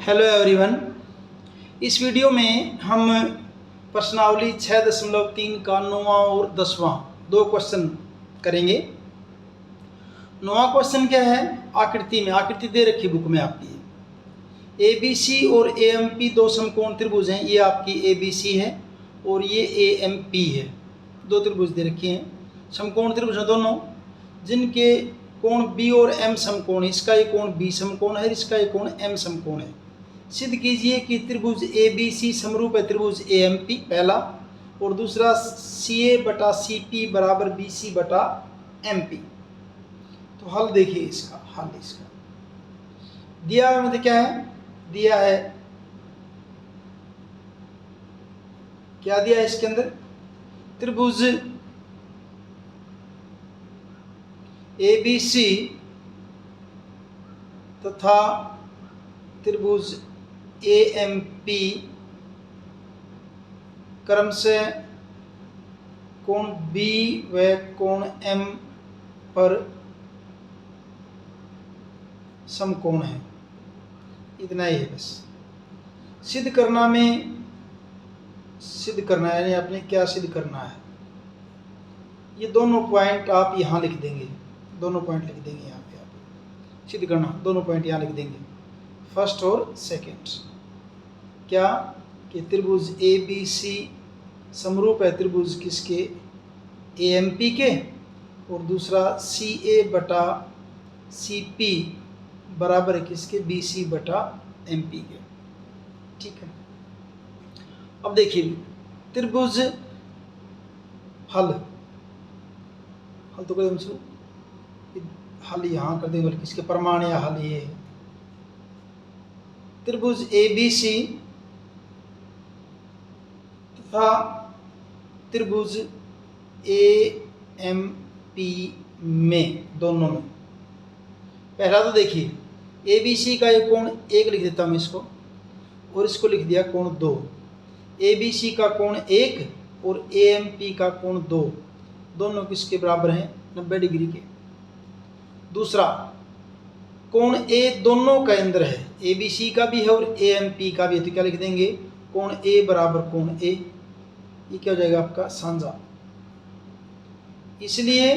Hello everyone. इस video में हम प्रश्नावली 6.3 का 9वां और 10वां दो क्वेश्चन करेंगे। 9वां क्वेश्चन क्या है? आकृति में, आकृति दे रखी बुक में आपकी ए बी सी और ए एम पी दो समकोण त्रिभुज हैं। ये आपकी ए बी सी है और ये ए एम पी है। दो त्रिभुज दे रखे हैं, समकोण त्रिभुज हैं दोनों, जिनके कोण बी और एम समकोण है। इसका एक कोण बी समकोण है, इसका एक कोण एम समकोण है। सिद्ध कीजिए कि त्रिभुज ए बी सी समरूप है त्रिभुज ए एम पी, पहला, और दूसरा सी ए बटा सी पी बराबर बी सी बटा एम पी। तो हल देखिए इसका, हल इसका दिया है, मतलब क्या है दिया है, क्या दिया है इसके अंदर? त्रिभुज ए बी सी तथा त्रिभुज ए एम पी क्रम से कोण बी व कोण एम पर समकोण है। इतना ही है बस। सिद्ध करना में, सिद्ध करना है, यानी आपने क्या सिद्ध करना है, ये दोनों पॉइंट आप यहाँ लिख देंगे, दोनों पॉइंट लिख देंगे यहाँ पे। आप सिद्ध करना, दोनों पॉइंट यहाँ लिख देंगे, फर्स्ट और सेकंड। क्या कि त्रिभुज ए बी सी समरूप है त्रिभुज किसके? ए एम पी के, और दूसरा सी ए बटा सी पी बराबर है किसके? बी सी बटा एम पी के। ठीक है, अब देखिए त्रिभुज हल, हल तो कदम से हल यहाँ कर देंगे, बल्कि इसके प्रमाण या हल ये है। त्रिभुज ए बी सी तथा त्रिभुज ए एम पी में, दोनों में, पहला तो देखिए ए बी सी का एक कोण एक लिख देता हूँ इसको, और इसको लिख दिया कोण 2। ए बी सी का कोण 1 और ए एम पी का कोण 2, दोनों किसके बराबर हैं? 90 डिग्री के। दूसरा, कोण ए दोनों के अंदर है, ए बी सी का भी है और ए एम पी का भी है, तो क्या लिख देंगे? कोण ए बराबर कोण ए। ये क्या हो जाएगा आपका? साझा। इसलिए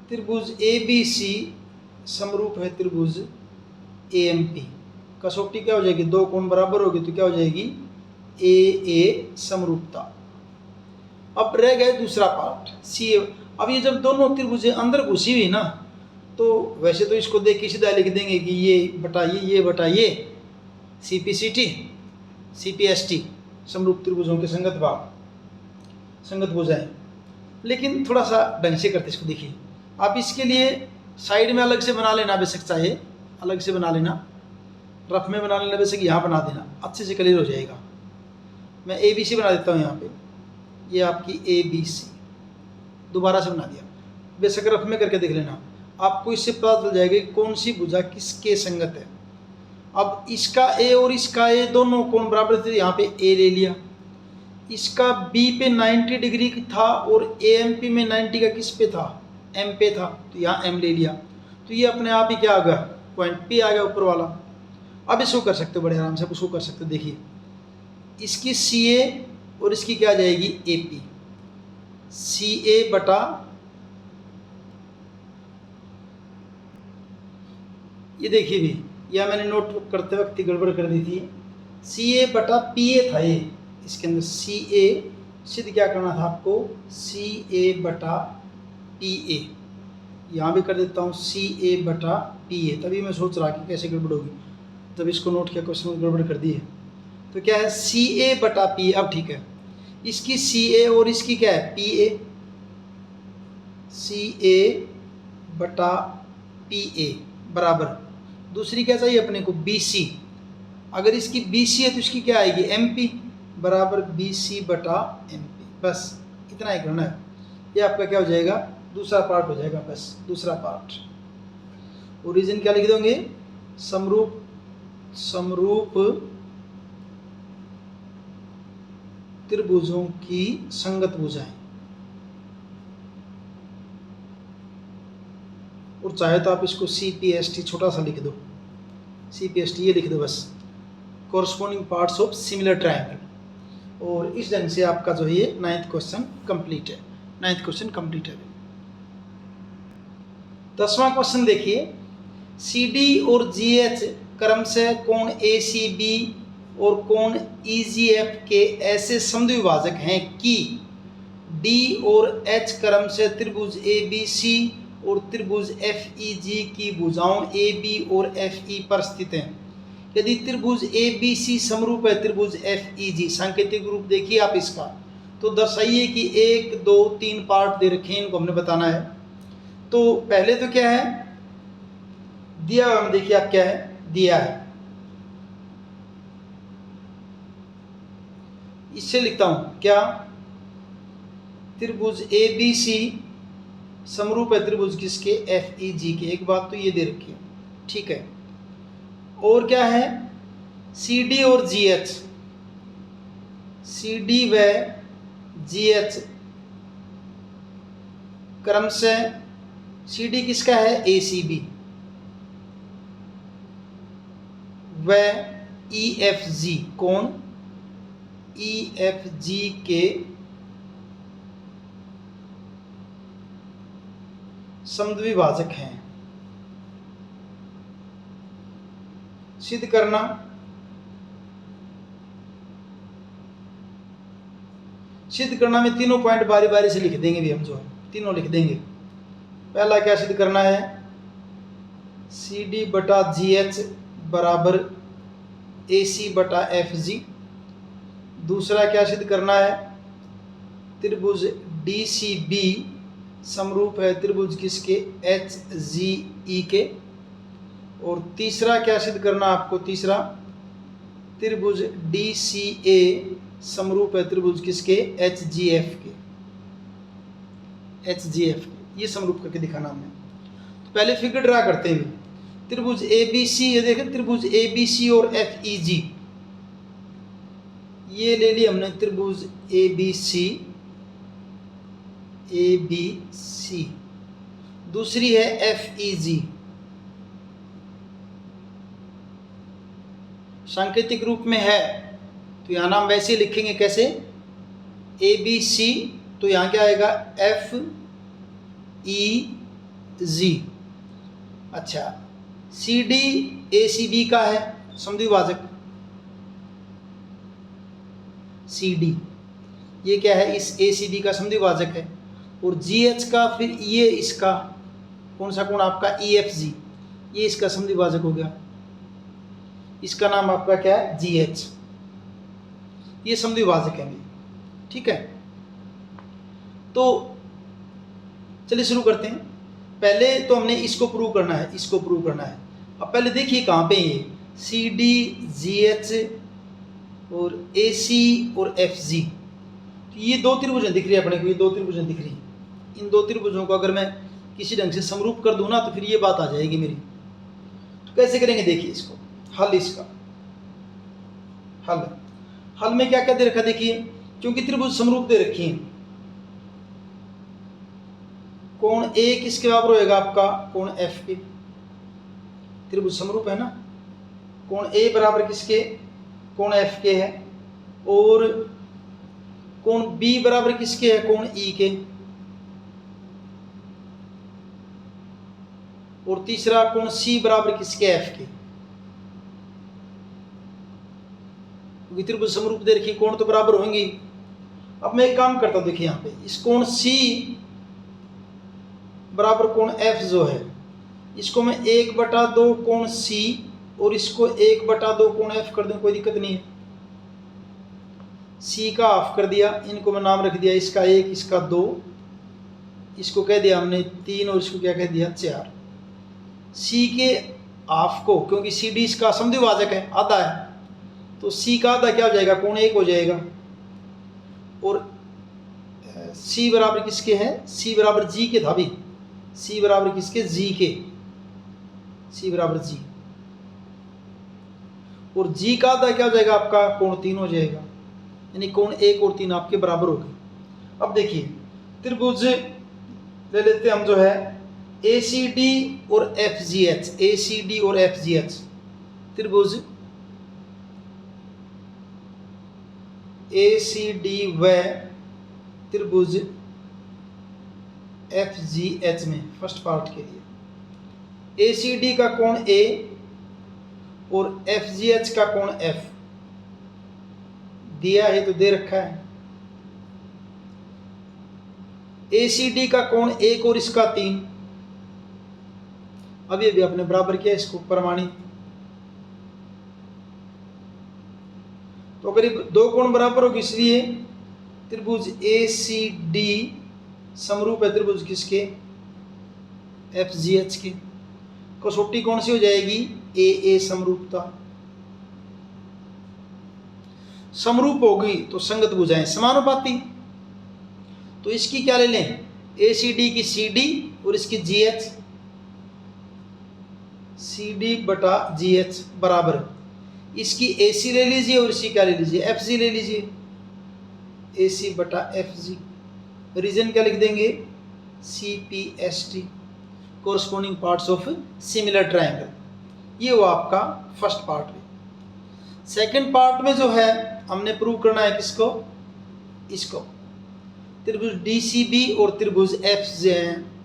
त्रिभुज ए बी सी समरूप है त्रिभुज ए एम पी। कसौटी क्या हो जाएगी? दो कोण बराबर होगी तो क्या हो जाएगी? ए ए समरूपता। अब रह गए दूसरा पार्ट सी। अब ये जब दोनों त्रिभुज अंदर घुसी हुई ना, तो वैसे तो इसको देख के सीधा लिख देंगे कि ये बटा ये बटा ये, C P C T, C P S T, समरूप त्रिभुजों के संगत भाग, संगत भुजाएं। लेकिन थोड़ा सा ढंग से करते इसको। देखिए आप इसके लिए साइड में अलग से बना लेना, बेशक चाहे अलग से बना लेना, रफ में बना लेना, बेशक यहाँ बना देना, अच्छे से क्लियर हो जाएगा। मैं ए बी सी बना देता हूँ यहाँ पे, ये आपकी ए बी सी दोबारा से बना दिया, बेशक रफ में करके देख लेना, आपको इससे पता चल जाएगा कि कौन सी भुजा किसके संगत है। अब इसका ए और इसका ए दोनों कोण बराबर थे, यहाँ पे ए ले लिया। इसका बी पे 90 डिग्री था और ए एम पी में 90 का किस पे था? एम पे था, तो यहाँ एम ले लिया। तो ये अपने आप ही क्या आ गया? पॉइंट पी आ गया ऊपर वाला। अब इसको कर सकते हो बड़े आराम से, अब उसको कर सकते हो। देखिए इसकी सी ए और इसकी क्या आ जाएगी? A P. सी ए बटा, ये देखिए भी, यह मैंने नोट करते वक्त गड़बड़ कर दी थी, सी ए बटा पी ए था ये, इसके अंदर सी ए सिद्ध क्या करना था आपको? सी ए बटा पी ए। यहाँ भी कर देता हूँ सी ए बटा पी ए। तभी मैं सोच रहा कि कैसे गड़बड़ होगी, तब इसको नोट किया, क्वेश्चन में गड़बड़ कर दी है। तो क्या है? सी ए बटा पी ए। अब ठीक है, इसकी सी ए और इसकी क्या है? P A. सी ए बटा पी ए बराबर, दूसरी क्या चाहिए अपने को? B C. अगर इसकी बी सी है तो इसकी क्या आएगी? एम पी बराबर बी सी बटा एम पी। बस इतना ही करना है। ये आपका क्या हो जाएगा? दूसरा पार्ट हो जाएगा, बस दूसरा पार्ट। ओरिजिन क्या लिख दोगे? समरूप त्रिभुजों की संगत भुजाएं। और चाहे तो आप इसको CPST छोटा सा लिख दो, CPST ये लिख दो बस, corresponding parts of similar triangle. और इस ढंग से आपका जो है ये 9th क्वेश्चन कंप्लीट है। 9th क्वेश्चन कंप्लीट है। 10वां क्वेश्चन देखिए, CD और GH क्रमशः कोण ACB और कोण EGF के ऐसे समद्विभाजक हैं कि D और H क्रमशः त्रिभुज ABC और त्रिभुज FEG की भुजाओं AB और FE पर स्थित हैं। यदि त्रिभुज ABC समरूप है त्रिभुज FEG, सांकेतिक रूप देखिए आप इसका, तो दर्शाइए कि 1 2 3 पार्ट दे रखे हैं, इनको हमने बताना है। तो पहले तो क्या है दिया हुआ, हम देखिए आप क्या है दिया है, इससे लिखता हूं क्या, त्रिभुज ABC समरूप है त्रिभुज किसके FEG के। एक बात तो ये दे रखी है, ठीक है। और क्या है CD और GH, CD व GH क्रमशः CD किसका है ACB व EFG कोण EFG के समद्विभाजक हैं। सिद्ध करना, सिद्ध करना में तीनों पॉइंट बारी बारी से लिख देंगे भी हम, जो तीनों लिख देंगे। पहला क्या सिद्ध करना है, CD बटा GH बराबर AC बटा FG। दूसरा क्या सिद्ध करना है, त्रिभुज DCB समरूप है त्रिभुज किसके HGE के। और तीसरा क्या सिद्ध करना आपको, तीसरा त्रिभुज DCA समरूप है त्रिभुज किसके HGF के, HGF के, ये समरूप करके दिखाना हमने। तो पहले फिगर ड्रा करते हैं। त्रिभुज ABC, ये देखें त्रिभुज ABC और FEG, ये ले लिया हमने त्रिभुज ABC, दूसरी है FEG, सांकेतिक रूप में है तो यहाँ नाम वैसे ही लिखेंगे, कैसे ABC, तो यहाँ क्या आएगा FEG। अच्छा, CD ACB का है समद्विभाजक, CD ये क्या है इस ACB का समद्विभाजक है। और GH का फिर ये इसका कौन सा कोण आपका EFG, ये इसका समद्विभाजक हो गया, इसका नाम आपका क्या है GH, ये समद्विभाजक है, ठीक है। तो चलिए शुरू करते हैं। पहले तो हमने इसको प्रूव करना है, इसको प्रूव करना है। अब पहले देखिए कहाँ पे ये CD GH और AC और FG, तो ये दो त्रिभुजें दिख रही है अपने को, ये दो त्रिभुजें दिख रही हैं। इन दो त्रिभुजों को अगर मैं किसी ढंग से समरूप कर दूं ना तो फिर ये बात आ जाएगी मेरी। तो कैसे करेंगे देखिए इसको, हल इसका, हल में क्या क्या दे रखा देखिए, क्योंकि त्रिभुज समरूप दे रखी है। कोण A किसके बराबर होएगा आपका, कोण F के, त्रिभुज समरूप है ना। कोण A बराबर किसके, कोण F के है। और कोण B बराबर किसके है, कोण E के। और तीसरा कोण C बराबर किसके, F के। त्रिभुज समरूप दे रखी, कोण तो बराबर होंगे। अब मैं एक काम करता हूं, देखिए यहाँ पे इस कोण C बराबर कोण F जो है, इसको मैं 1/2 कोण C और इसको 1/2 कोण F कर दूं, कोई दिक्कत नहीं है। C का हाफ कर दिया, इनको मैं नाम रख दिया, इसका 1 इसका 2, इसको कह दिया हमने 3 और इसको क्या कह दिया 4। C के हाफ को, क्योंकि CD इसका समद्विभाजक है, आधा है, तो C का आधा क्या हो जाएगा, कोण 1 हो जाएगा। और C बराबर किसके है, C बराबर G के था भी, C बराबर किसके, G के, C बराबर G। और G का आधा क्या हो जाएगा आपका, कोण 3 हो जाएगा, यानी कोण 1 और 3 आपके बराबर हो गए। अब देखिए त्रिभुज ले लेते हम जो है ACD और FGH, ACD और FGH, त्रिभुज ACD व त्रिभुज FGH में फर्स्ट पार्ट के लिए ACD का कोण A और FGH का कोण F दिया है, तो दे रखा है। ACD का कोण 1 और इसका 3, अभी अभी आपने बराबर किया इसको प्रमाणित। तो करीब दो कोण बराबर होगी, इसलिए त्रिभुज ACD समरूप है त्रिभुज किसके? FGH के। कसौटी कौन सी हो जाएगी? AA समरूपता। समरूप होगी तो संगत भुजाएं समानुपाती। तो इसकी क्या ले लें? ACD की CD और इसकी GH, CD बटा GH बराबर इसकी AC ले लीजिए और इसकी क्या ले लीजिए? FG ले लीजिए, AC बटा FG। रीजन क्या लिख देंगे? CPST, corresponding parts of similar triangle. ये वो आपका फर्स्ट पार्ट में। सेकंड पार्ट में जो है हमने प्रूव करना है किसको? इसको, त्रिभुज DCB और त्रिभुज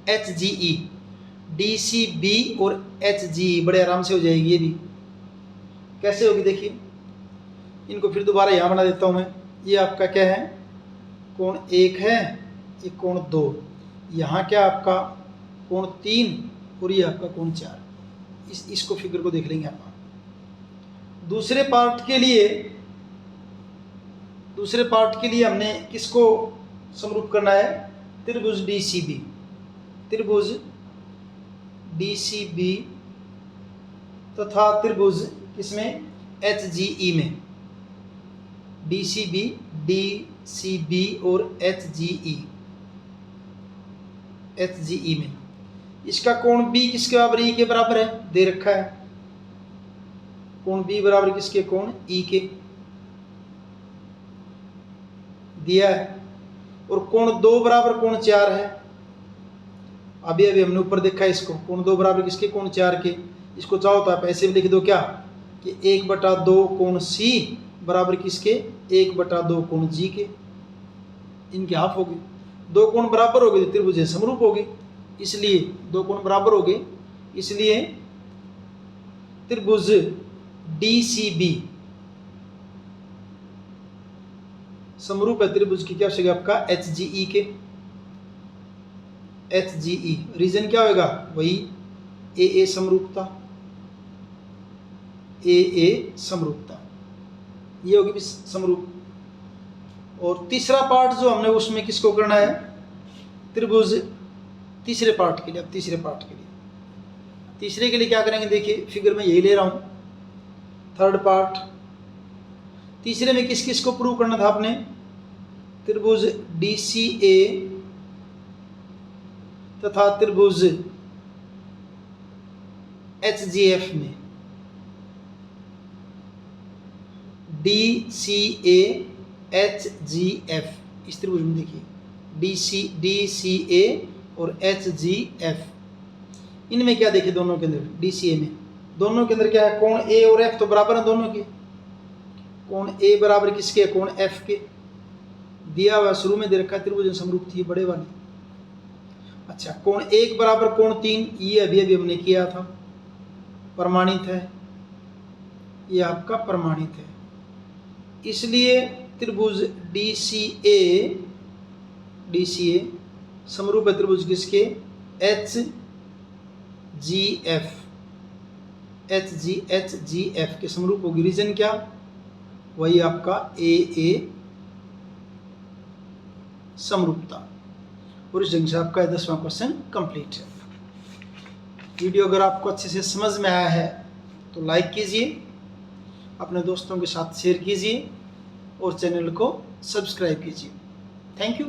HGE। DCB और HGE बड़े आराम से हो जाएगी। ये भी कैसे होगी देखिए, इनको फिर दोबारा यहाँ बना देता हूँ मैं। ये आपका क्या है? कोण 1 है, ये कोण 2, यहाँ क्या आपका कोण 3 और ये आपका कोण 4। इसको फिगर को देख लेंगे आप। दूसरे पार्ट के लिए हमने किसको समरूप करना है? त्रिभुज DCB। त्रिभुज DCB तथा त्रिभुज किसमें? HGE में। DCB और HGE में इसका कोण B किसके बराबर? E के बराबर है, दे रखा है। कोण B बराबर किसके? कोण E के दिया है। और कोण 2 बराबर कोण 4 है। अभी हमने ऊपर देखा है इसको। कोण 2 बराबर किसके? कोण 4 के। इसको चाहो तो आप ऐसे भी लिख दो क्या, कि 1/2 कोण C बराबर किसके? 1/2 कोण G के। इनके हाफ हो गए। दो कोण बराबर हो गए तो त्रिभुज समरूप होगी, इसलिए दो कोण बराबर हो गए, इसलिए त्रिभुज DCB समरूप है त्रिभुज की क्या हो जाएगा आपका? HGE के। HGE रीजन क्या होगा? वही AA समरूपता। AA समरूपता ये होगी समरूप। और तीसरा पार्ट जो हमने उसमें किसको करना है? त्रिभुज तीसरे पार्ट के लिए। अब तीसरे के लिए क्या करेंगे देखिए, फिगर में यही ले रहा हूं। थर्ड पार्ट, तीसरे में किस किस को प्रूव करना था आपने? त्रिभुज DCA तथा त्रिभुज HGF में। DCA HGF इस त्रिभुज में देखिए, DCA और HGF, इनमें क्या देखे? दोनों के अंदर DCA में दोनों के अंदर क्या है? कोण A और F तो बराबर है दोनों के। कोण A बराबर किसके? कोण F के। दिया हुआ शुरू में दे रखा है, त्रिभुज समरूप थी बड़े वाली। अच्छा, कोण 1 बराबर कोण 3, ये अभी हमने किया था, प्रमाणित है। ये आपका प्रमाणित है, इसलिए त्रिभुज DCA समरूप है त्रिभुज किसके? HGF के समरूप होगी। रीजन क्या? वही आपका AA समरूपता। और इस ढंग से आपका 10वां क्वेश्चन कंप्लीट है। वीडियो अगर आपको अच्छे से समझ में आया है तो लाइक कीजिए, अपने दोस्तों के साथ शेयर कीजिए और चैनल को सब्सक्राइब कीजिए। Thank you.